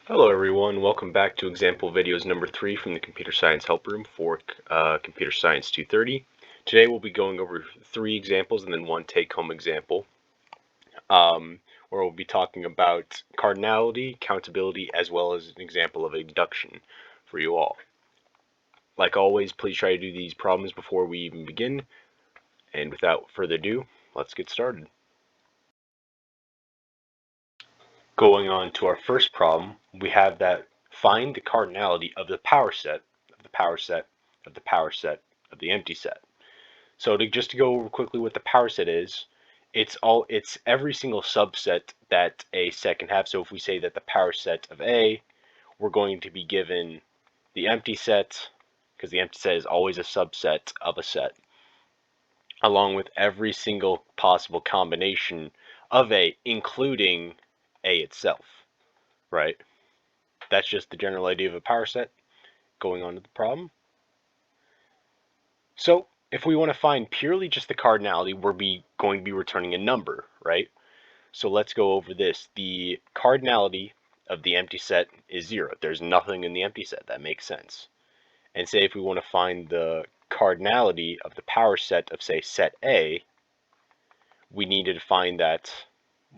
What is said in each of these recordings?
Hello everyone, welcome back to example videos number 3 from the Computer Science Help Room for Computer Science 230. Today we'll be going over 3 examples and then 1 take-home example, where we'll be talking about cardinality, countability, as well as an example of induction for you all. Like always, please try to do these problems before we even begin, and without further ado, let's get started. Going on to our first problem, we have that find the cardinality of the power set of the power set of the power set of the empty set. So just to go over quickly what the power set is, it's every single subset that a set can have. So if we say that the power set of A, we're going to be given the empty set, because the empty set is always a subset of a set, along with every single possible combination of A, including A itself. Right? That's just the general idea of a power set. Going on to the problem. So if we want to find purely just the cardinality, we're going to be returning a number, right? So let's go over this. The cardinality of the empty set is 0. There's nothing in the empty set. That makes sense. And say if we want to find the cardinality of the power set of, say, set A, we needed to find that,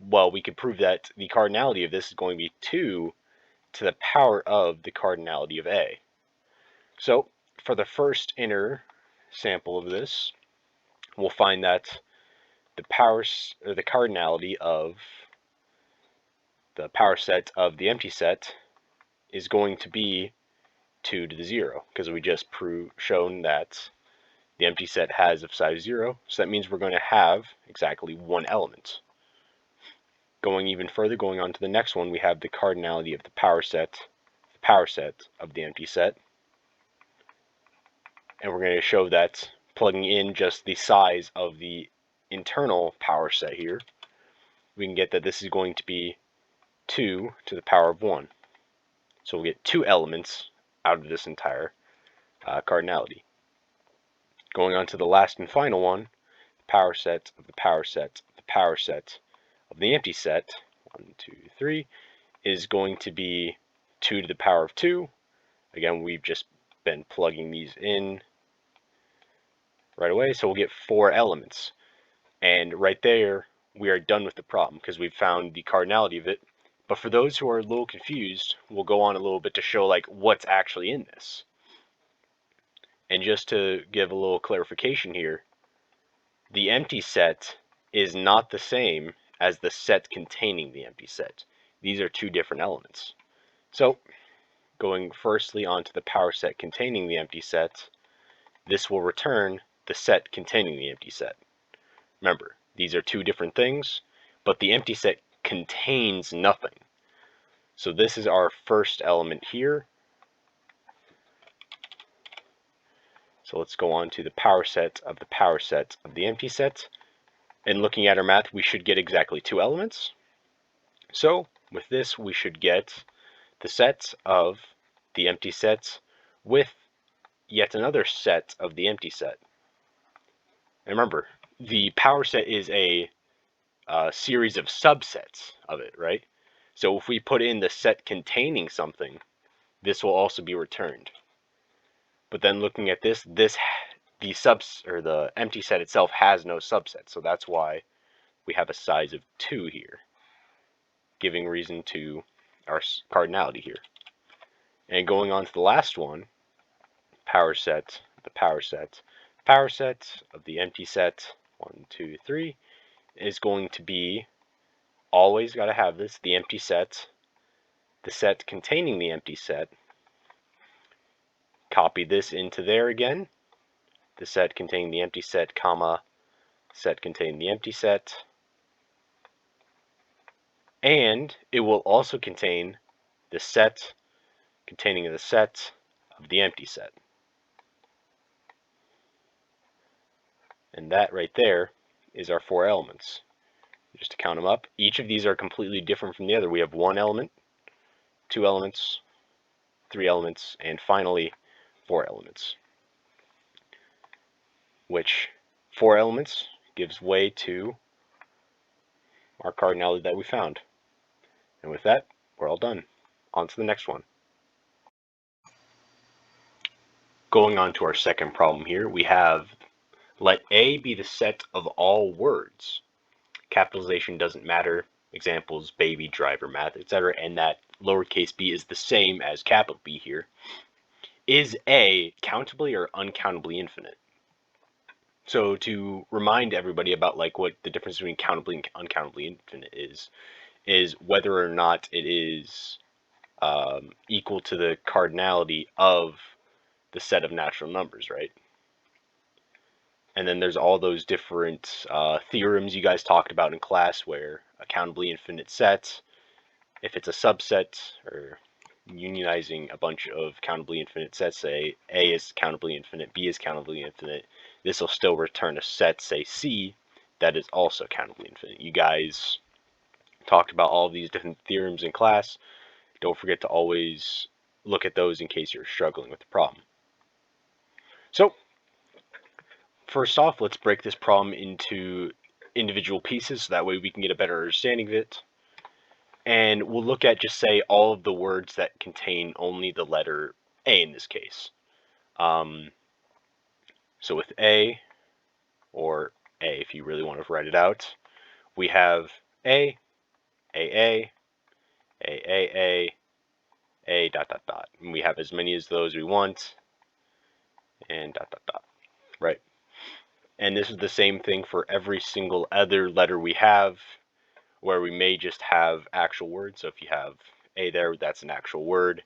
well, we could prove that the cardinality of this is going to be 2 to the power of the cardinality of A. So for the first inner sample of this, we'll find that the cardinality of the power set of the empty set is going to be 2 to the 0, because we just shown that the empty set has of size 0, so that means we're going to have exactly 1 element. Going even further, going on to the next one, we have the cardinality of the power set of the empty set. And we're going to show that plugging in just the size of the internal power set here, we can get that this is going to be 2 to the power of 1. So we'll get 2 elements out of this entire cardinality. Going on to the last and final one, the power set of the power set of the power set of the empty set, 1, 2, 3, is going to be 2 to the power of 2. Again, we've just been plugging these in right away, so we'll get 4 elements. And right there, we are done with the problem because we've found the cardinality of it. But for those who are a little confused, we'll go on a little bit to show like what's actually in this. And just to give a little clarification here, the empty set is not the same as the set containing the empty set. These are 2 different elements. So going firstly onto the power set containing the empty set, this will return the set containing the empty set. Remember, these are 2 different things, but the empty set contains nothing. So this is our first element here. So let's go on to the power set of the empty set. And looking at our math, we should get exactly 2 elements. So with this, we should get the set of the empty set with yet another set of the empty set. And remember, the power set is a series of subsets of it, right? So if we put in the set containing something, this will also be returned. But then looking at the empty set itself has no subset, so that's why we have a size of 2 here, giving reason to our cardinality here. And going on to the last one, power set of the empty set, 1, 2, 3, is going to be, always got to have this, the empty set, the set containing the empty set. Copy this into there again, the set containing the empty set, comma, set containing the empty set. And it will also contain the set containing the set of the empty set. And that right there is our 4 elements. Just to count them up, each of these are completely different from the other. We have 1 element, 2 elements, 3 elements, and finally 4 elements. Which 4 elements gives way to our cardinality that we found. And with that, we're all done. on to the next one. Going on to our second problem here, we have let A be the set of all words. Capitalization doesn't matter. Examples, baby, driver, math, etc. And that lowercase b is the same as capital B here. Is A countably or uncountably infinite? So to remind everybody about like what the difference between countably and uncountably infinite is whether or not it is equal to the cardinality of the set of natural numbers, right? And then there's all those different theorems you guys talked about in class where a countably infinite set, if it's a subset or unionizing a bunch of countably infinite sets, say A is countably infinite, B is countably infinite, this will still return a set, say C, that is also countably infinite. You guys talked about all of these different theorems in class. Don't forget to always look at those in case you're struggling with the problem. So, first off, let's break this problem into individual pieces so that way we can get a better understanding of it. And we'll look at just say all of the words that contain only the letter A in this case. So with A, or A if you really want to write it out, we have A, A, A, dot, dot, dot. And we have as many as those we want, and dot, dot, dot, right? And this is the same thing for every single other letter we have, where we may just have actual words. So if you have A there, that's an actual word.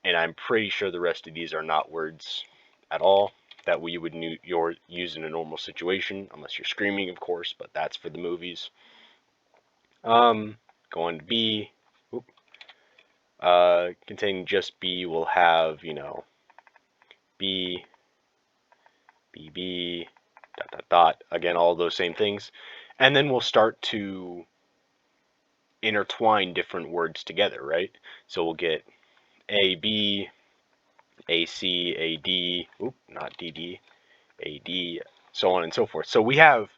And I'm pretty sure the rest of these are not words at all that we would use in a normal situation, unless you're screaming, of course, but that's for the movies. Going to B, containing just B, we'll have, you know, B, B, dot, dot, dot, again, all those same things. And then we'll start to intertwine different words together, right? So we'll get AB, AC, AD, not DD, AD, so on and so forth. So we have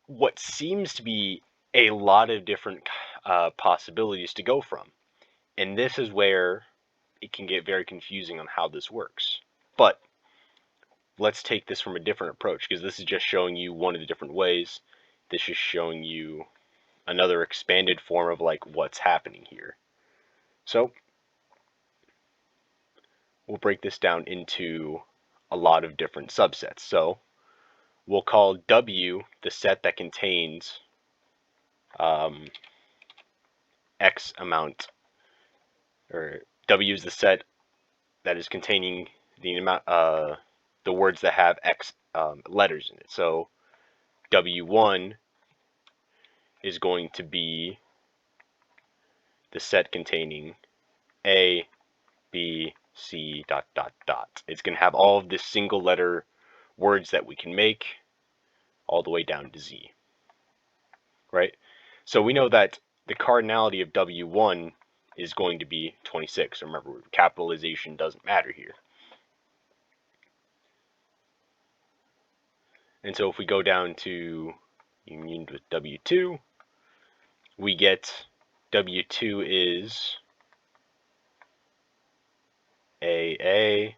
what seems to be a lot of different possibilities to go from. And this is where it can get very confusing on how this works. But let's take this from a different approach, because this is just showing you one of the different ways. This is showing you another expanded form of like what's happening here. So we'll break this down into a lot of different subsets. So we'll call W the set that contains X amount, or W is the set that is containing the amount, the words that have X letters in it. So W1 is going to be the set containing A, B, C, dot, dot, dot. It's going to have all of the single letter words that we can make all the way down to Z, right? So we know that the cardinality of W1 is going to be 26. Remember, capitalization doesn't matter here. And so if we go down to union with W2, we get W2 is AA,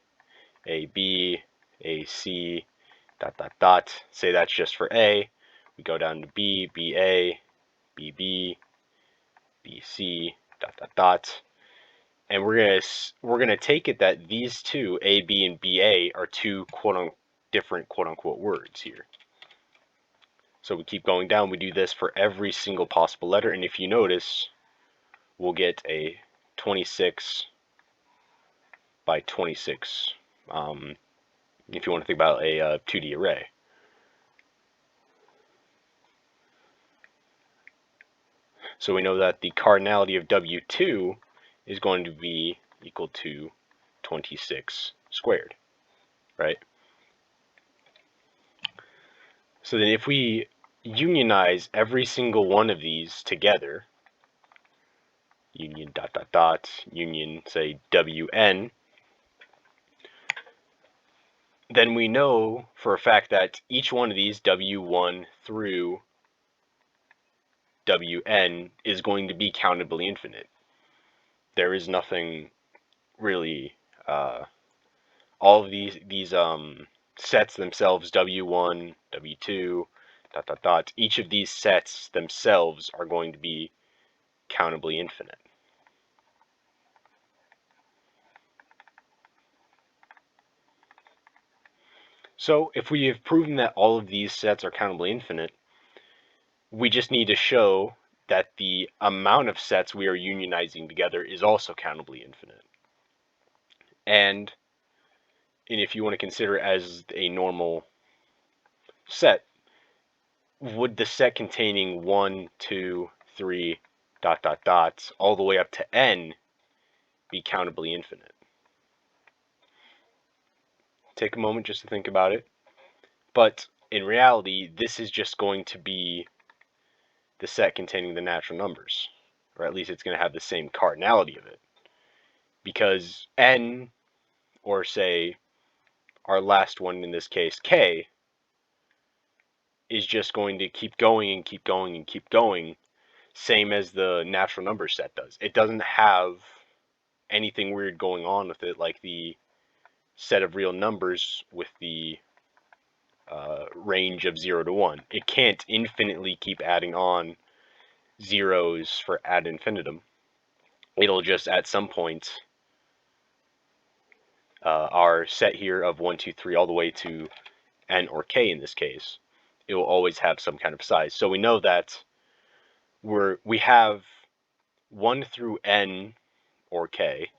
AB, AC, dot, dot, dot. Say that's just for A. We go down to B, BA, BB, BC, dot, dot, dot. And we're gonna take it that these two, A, B, and BA, are two different quote-unquote words here. So we keep going down. We do this for every single possible letter, and if you notice, we'll get a 26 by 26. If you want to think about a 2D array. So we know that the cardinality of W2 is going to be equal to 26 squared, right? So then if we unionize every single one of these together, union dot dot dot, union say Wn, then we know for a fact that each one of these, W1 through Wn, is going to be countably infinite. there is nothing really, all of these sets themselves, W1, W2, ... each of these sets themselves are going to be countably infinite. So if we have proven that all of these sets are countably infinite, we just need to show that the amount of sets we are unionizing together is also countably infinite. And if you want to consider it as a normal set, would the set containing 1, 2, 3, ... all the way up to n be countably infinite? Take a moment just to think about it. But in reality, this is just going to be the set containing the natural numbers, or at least it's going to have the same cardinality of it. Because n, or say our last one in this case, k, is just going to keep going and keep going and keep going, same as the natural number set does. It doesn't have anything weird going on with it like the set of real numbers with the range of 0 to 1. It can't infinitely keep adding on zeros for ad infinitum. It'll just at some point, our set here of 1, 2, 3 all the way to n or k in this case, it will always have some kind of size. So we know that we have 1 through n or k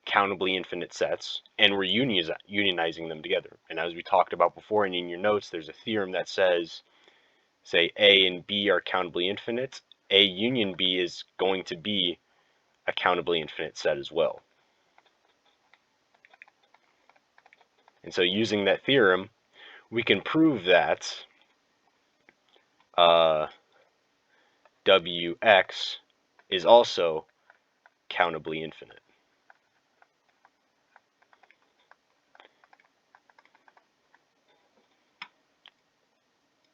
countably infinite sets, and we're unionizing them together. And as we talked about before, and in your notes, there's a theorem that says, say A and B are countably infinite, A union B is going to be a countably infinite set as well. And so using that theorem, we can prove that Wx is also countably infinite.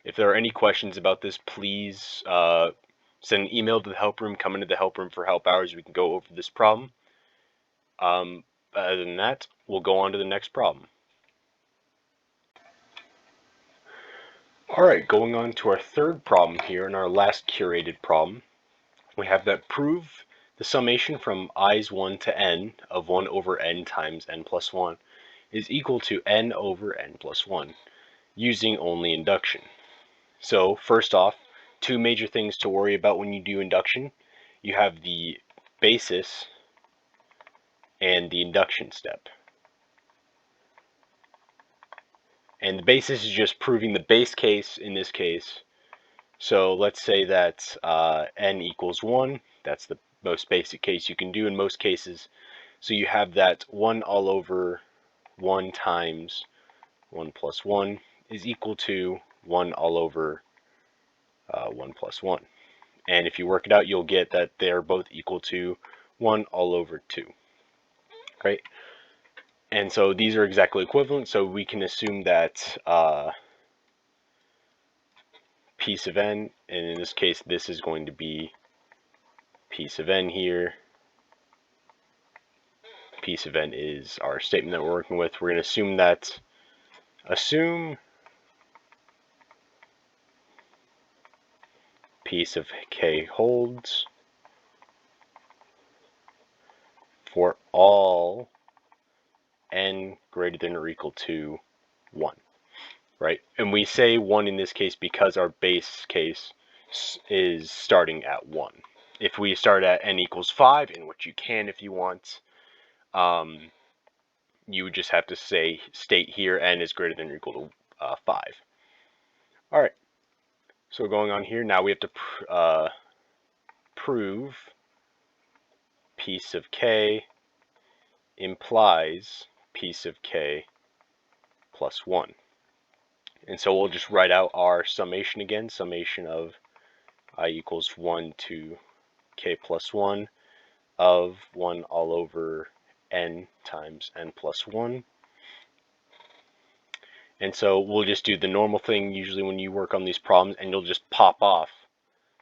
If there are any questions about this, please send an email to the help room, come into the help room for help hours. We can go over this problem. Other than that, we'll go on to the next problem. Alright, going on to our third problem here, and our last curated problem. We have that prove the summation from i's 1 to n of 1 over n times n plus 1 is equal to n over n plus 1, using only induction. So first off, two major things to worry about when you do induction. You have the basis and the induction step. And the basis is just proving the base case in this case. So let's say that n equals 1. That's the most basic case you can do in most cases. So you have that 1 all over 1 times 1 plus 1 is equal to 1 all over 1 plus 1. And if you work it out, you'll get that they're both equal to 1 all over 2. Right? And so these are exactly equivalent, so we can assume that p sub n, and in this case this is going to be p sub n here. P sub n is our statement that we're working with. We're going to assume p sub k holds for all n greater than or equal to 1, right? And we say 1 in this case because our base case is starting at 1. If we start at n equals 5, in which you can if you want, you would just have to state here n is greater than or equal to 5. All right, so going on here, now we have to prove p sub k implies p sub k plus 1. And so we'll just write out our summation again, summation of I equals 1 to k plus 1 of 1 all over n times n plus 1. And so we'll just do the normal thing usually when you work on these problems, and you'll just pop off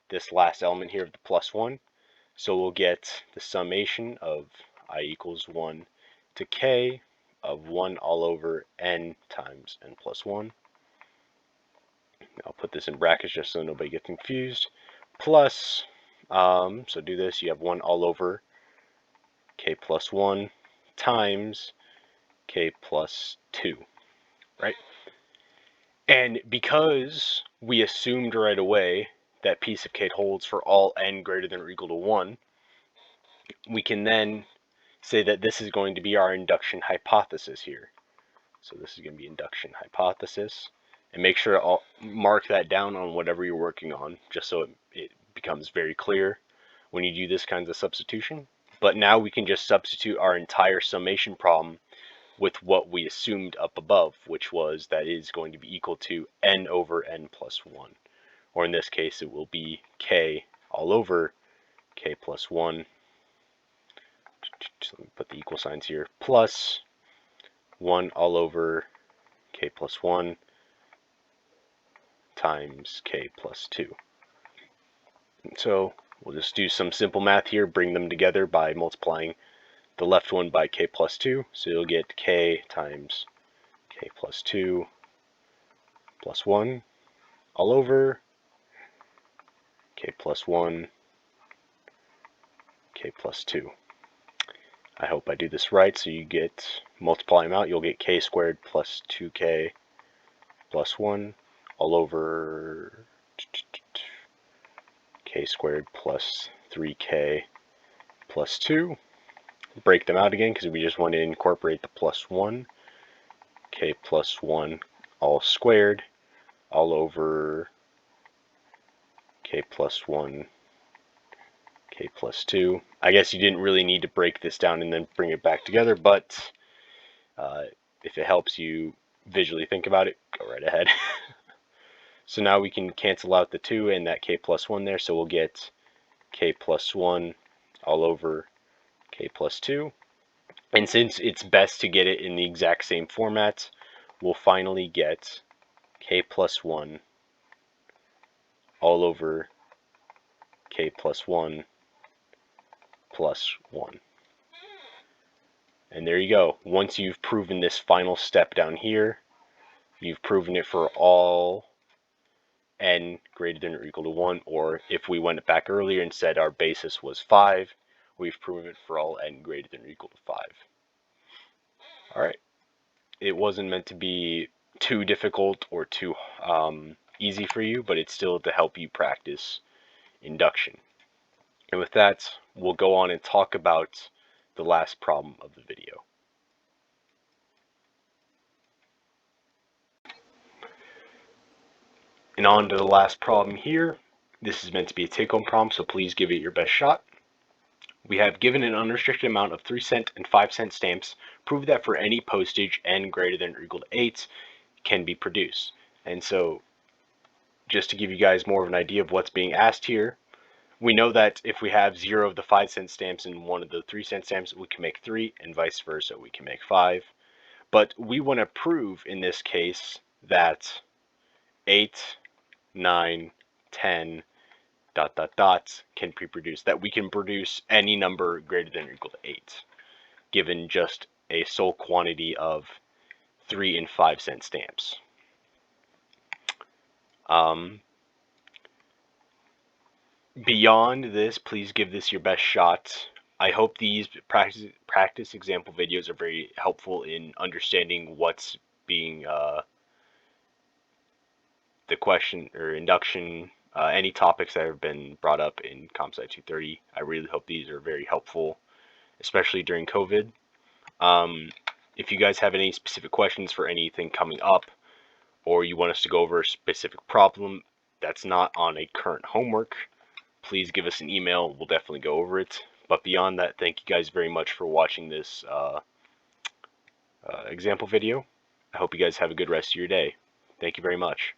this last element here of the plus 1. So we'll get the summation of I equals 1 to k of 1 all over n times n plus 1. I'll put this in brackets just so nobody gets confused. Plus, so do this, you have 1 all over k plus 1 times k plus 2, right? And because we assumed right away that piece of cake holds for all n greater than or equal to 1, we can then say that this is going to be our induction hypothesis here. So this is going to be induction hypothesis. And make sure to mark that down on whatever you're working on, just so it becomes very clear when you do this kind of substitution. But now we can just substitute our entire summation problem with what we assumed up above, which was that it is going to be equal to n over n plus 1. Or in this case, it will be k all over k plus 1. So let me put the equal signs here. Plus 1 all over k plus 1 times k plus 2. So we'll just do some simple math here, bring them together by multiplying the left one by k plus 2. So you'll get k times k plus 2 plus 1 all over k plus 1 k plus 2. I hope I do this right. So you get, multiply them out, you'll get k squared plus 2k plus 1 all over k squared plus 3k plus 2. Break them out again because we just want to incorporate the plus 1. K plus 1 all squared all over k plus 1 k plus 2. I guess you didn't really need to break this down and then bring it back together, but if it helps you visually think about it, go right ahead. So now we can cancel out the 2 and that k plus 1 there, so we'll get k plus 1 all over k plus 2. And since it's best to get it in the exact same format, we'll finally get k plus 1 all over k plus 1 plus 1. And there you go. Once you've proven this final step down here, you've proven it for all n greater than or equal to 1, or if we went back earlier and said our basis was 5, we've proven it for all n greater than or equal to 5. Alright, it wasn't meant to be too difficult or too easy for you, but it's still to help you practice induction. And with that, we'll go on and talk about the last problem of the video. And on to the last problem here. This is meant to be a take-home problem, so please give it your best shot. We have given an unrestricted amount of 3-cent and 5-cent stamps. Prove that for any postage n greater than or equal to 8 can be produced. And so, just to give you guys more of an idea of what's being asked here, we know that if we have 0 of the 5-cent stamps and 1 of the 3-cent stamps, we can make 3, and vice versa, we can make 5. But we want to prove in this case that 8, 9, 10, ... can be produced, that we can produce any number greater than or equal to 8, given just a sole quantity of 3 and 5-cent stamps. Beyond this, please give this your best shot. I hope these practice example videos are very helpful in understanding what's being the question or induction, any topics that have been brought up in CompSci 230. I really hope these are very helpful, especially during COVID. If you guys have any specific questions for anything coming up, or you want us to go over a specific problem that's not on a current homework, please give us an email. We'll definitely go over it. But beyond that, thank you guys very much for watching this example video. I hope you guys have a good rest of your day. Thank you very much.